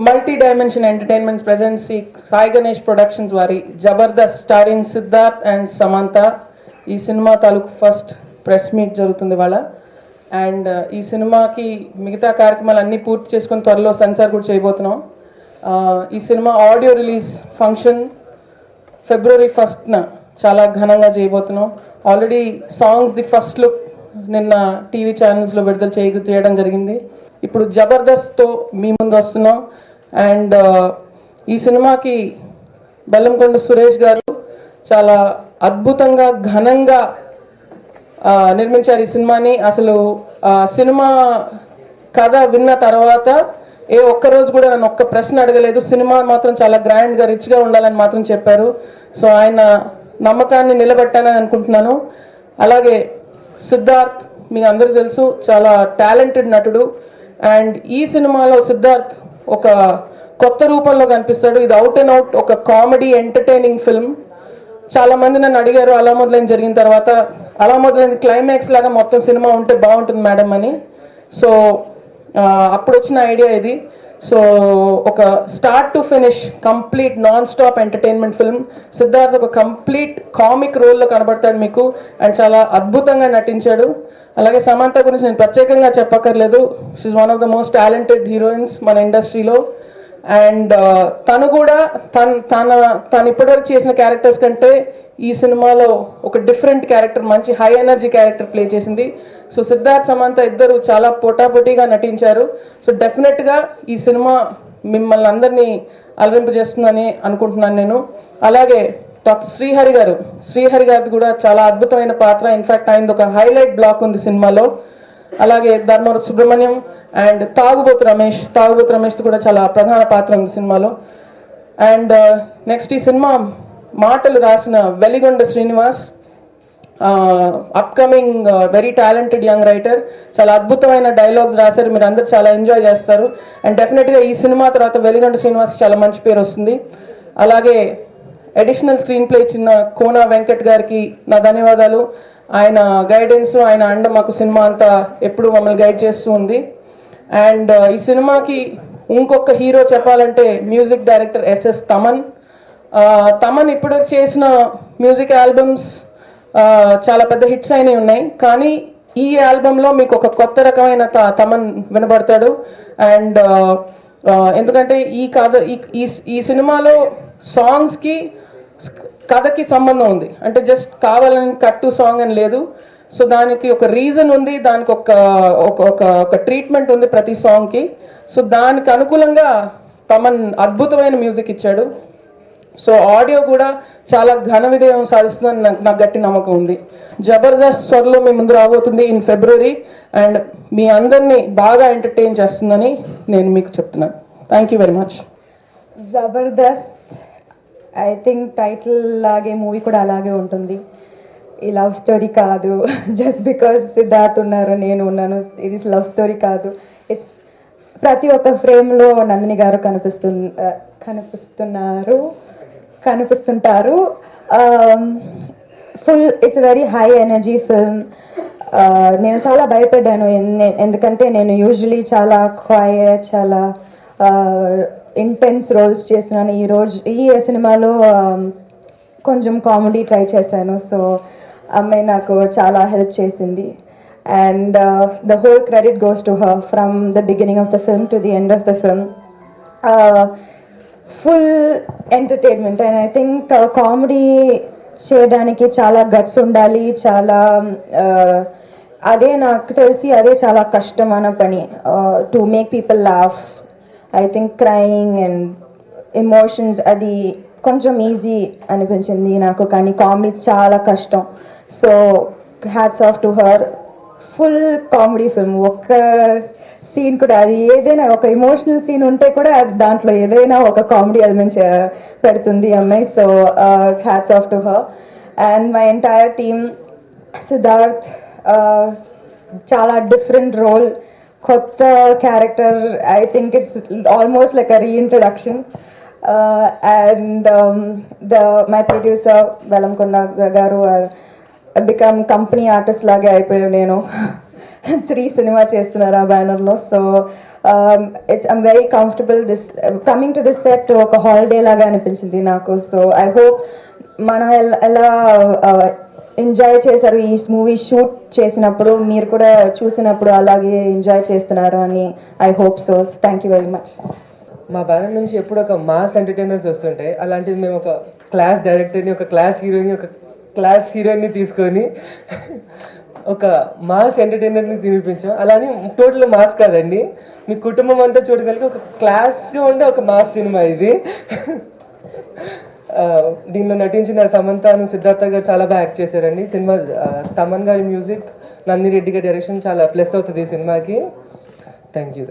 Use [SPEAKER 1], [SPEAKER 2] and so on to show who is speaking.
[SPEAKER 1] Multi dimension entertainments presence Sai Ganesh productions వారి Jabardasth starring Siddharth and Samantha ఈ cinema తాలూకు ఫస్ట్ ప్రెస్ మీట్ జరుగుతుంది వాళ్ళ. అండ్ ఈ సినిమాకి మిగతా కార్యక్రమాలు అన్నీ పూర్తి చేసుకుని త్వరలో సెన్సార్ కూడా చేయబోతున్నాం. ఈ cinema audio release function February 1st చాలా ఘనంగా చేయబోతున్నాం. Already songs the first look నిన్న టీవీ ఛానల్స్లో విడుదల చేయడం జరిగింది. ఇప్పుడు జబర్దస్త్తో మీ ముందు వస్తున్నాం. అండ్ ఈ సినిమాకి బెల్లంకొండ సురేష్ గారు చాలా అద్భుతంగా ఘనంగా నిర్మించారు ఈ సినిమాని. అసలు సినిమా కథ విన్న తర్వాత ఏ ఒక్కరోజు కూడా నన్ను ఒక్క ప్రశ్న అడగలేదు. సినిమా మాత్రం చాలా గ్రాండ్గా రిచ్గా ఉండాలని మాత్రం చెప్పారు. సో ఆయన నమ్మకాన్ని నిలబెట్టానని అనుకుంటున్నాను. అలాగే సిద్ధార్థ్ మీకు అందరికీ తెలుసు, చాలా టాలెంటెడ్ నటుడు. అండ్ ఈ సినిమాలో సిద్ధార్థ్ ఒక కొత్త రూపంలో కనిపిస్తాడు. ఇది అవుట్ అండ్ అవుట్ ఒక కామెడీ ఎంటర్టైనింగ్ ఫిల్మ్. చాలా మంది నన్ను అడిగారు అలా మొదలైన జరిగిన తర్వాత, అలా మొదలైన క్లైమాక్స్ లాగా మొత్తం సినిమా ఉంటే బాగుంటుంది మేడం అని. సో అప్పుడు వచ్చిన ఐడియా ఇది. సో ఒక start to finish complete non stop entertainment film. Siddharth ఒక కంప్లీట్ కామిక్ రోల్లో కనబడతాడు మీకు అండ్ చాలా అద్భుతంగా నటించాడు. అలాగే సమంత గురించి నేను ప్రత్యేకంగా చెప్పక్కర్లేదు. She one of the most talented heroines మన ఇండస్ట్రీలో. అండ్ తను కూడా తను ఇప్పటివరకు చేసిన క్యారెక్టర్స్ కంటే ఈ సినిమాలో ఒక డిఫరెంట్ క్యారెక్టర్, మంచి హై ఎనర్జీ క్యారెక్టర్ ప్లే చేసింది. సో సిద్ధార్థ్ సమంత ఇద్దరు చాలా పోటాపోటీగా నటించారు. సో డెఫినెట్గా ఈ సినిమా మిమ్మల్ని అందరినీ అలరింపజేస్తుందని అనుకుంటున్నాను నేను. అలాగే డాక్టర్ శ్రీహరి గారిది కూడా చాలా అద్భుతమైన పాత్ర. ఇన్ఫాక్ట్ ఆయనది ఒక హైలైట్ బ్లాక్ ఉంది సినిమాలో. అలాగే ధర్మవరపు సుబ్రహ్మణ్యం అండ్ తాగుబోతు రమేష్ కూడా చాలా ప్రధాన పాత్ర ఉంది సినిమాలో. అండ్ నెక్స్ట్ ఈ సినిమా మాటలు రాసిన Veligonda Srinivas, upcoming very talented young writer. చాలా అద్భుతమైన డైలాగ్స్ రాశారు, మీరు అందరు చాలా ఎంజాయ్ చేస్తారు. అండ్ డెఫినెట్గా ఈ సినిమా తర్వాత వెలిగొండ శ్రీనివాస్ చాలా మంచి పేరు వస్తుంది. అలాగే అడిషనల్ స్క్రీన్ ప్లే ఇచ్చిన కోన వెంకట్ గారికి నా ధన్యవాదాలు. ఆయన గైడెన్స్, ఆయన అండ మాకు సినిమా అంతా ఎప్పుడు మమ్మల్ని గైడ్ చేస్తూ ఉంది. అండ్ ఈ సినిమాకి ఇంకొక హీరో చెప్పాలంటే మ్యూజిక్ డైరెక్టర్ ఎస్ఎస్ తమన్ ఇప్పుడు చేసిన మ్యూజిక్ ఆల్బమ్స్ చాలా పెద్ద హిట్స్ అయినవి ఉన్నాయి. కానీ ఈ ఆల్బంలో మీకు ఒక కొత్త రకమైన తమన్ వినబడతాడు. అండ్ ఎందుకంటే ఈ సినిమాలో సాంగ్స్కి కథకి సంబంధం ఉంది. అంటే జస్ట్ కావాలని కట్టు సాంగ్ అని లేదు. సో దానికి ఒక రీజన్ ఉంది, దానికి ఒక ట్రీట్మెంట్ ఉంది ప్రతి సాంగ్కి. సో దానికి అనుకూలంగా తమన్ అద్భుతమైన మ్యూజిక్ ఇచ్చాడు. సో ఆడియో కూడా చాలా ఘన విజయం సాధిస్తుందని నాకు గట్టి నమ్మకం ఉంది. జబర్దస్త్ త్వరలో మీ ముందు రాబోతుంది ఇన్ ఫిబ్రవరి. అండ్ మీ అందరినీ బాగా ఎంటర్టైన్ చేస్తుందని నేను మీకు చెప్తున్నాను. Thank you very much.
[SPEAKER 2] Jabardasth I think title లాగే మూవీ కూడా అలాగే ఉంటుంది. ఈ లవ్ స్టోరీ కాదు, జస్ట్ బికాజ్ సిద్ధార్థ్ ఉన్నారు నేను ఉన్నాను, ఇది లవ్ స్టోరీ కాదు. ఇట్స్ ప్రతి ఒక్క ఫ్రేమ్లో నందిని గారు కనిపిస్తుంటారు. Full it's very high energy film. నేను చాలా భయపడ్డాను, ఎందుకంటే నేను యూజువలీ చాలా క్వైట్, చాలా ఇంటెన్స్ రోల్స్ చేస్తున్నాను. ఈ సినిమాలో కొంచెం కామెడీ ట్రై చేశాను. సో అమ్మాయి నాకు చాలా హెల్ప్ చేసింది. And the whole credit goes to her from the beginning of the film to the end of the film. Full entertainment. And I think comedy చేయడానికి చాలా గట్స్ ఉండాలి. చాలా అదే నాకు తెలిసి అదే చాలా కష్టమైన పని, to make people laugh. I think crying and emotions అది కొంచెం ఈజీ అనిపించింది నాకు, కానీ కామెడీ చాలా కష్టం. So hats off to her. Full comedy film. ఒక్క సీన్ కూడా, అది ఏదైనా ఒక ఎమోషనల్ సీన్ ఉంటే కూడా అది దాంట్లో ఏదైనా ఒక కామెడీ ఎలిమెంట్స్ పెడుతుంది అమ్మాయి. So hats off to her and my entire team. Siddharth చాలా డిఫరెంట్ రోల్, కొత్త character. I think it's almost like a reintroduction. And my producer Bellamkonda గారు బికమ్ కంపెనీ ఆర్టిస్ట్ లాగే అయిపోయావు. నేను 3 సినిమా చేస్తున్నారు ఆ బ్యానర్లో. So I'm very comfortable this coming to this set ఒక హాలిడే లాగా అనిపించింది నాకు. సో ఐ హోప్ మనం ఎలా ఎంజాయ్ చేశారు ఈ మూవీ షూట్ చేసినప్పుడు, మీరు కూడా చూసినప్పుడు అలాగే ఎంజాయ్ చేస్తున్నారు అని I hope so. Thank you very much.
[SPEAKER 3] మా బ్యానర్ నుంచి ఎప్పుడు ఒక మాస్ ఎంటర్టైనర్స్ వస్తుంటాయి, అలాంటిది మేము ఒక క్లాస్ డైరెక్టర్ని, ఒక క్లాస్ హీరోయిన్ని తీసుకొని ఒక మాస్ ఎంటర్టైనర్ని తినిపించాం. అలానే టోటల్ మాస్ కాదండి, మీ కుటుంబం అంతా చూడగలిగి ఒక క్లాస్గా ఉండే ఒక మాస్ సినిమా ఇది. దీనిలో నటించిన సమంతను సిద్ధార్థ గారు చాలా బాగా యాక్ట్ చేశారండి. సినిమా తమన్ గారి మ్యూజిక్, నందిరెడ్డి గారి డైరెక్షన్ చాలా ప్లస్ అవుతుంది ఈ సినిమాకి. Thank you.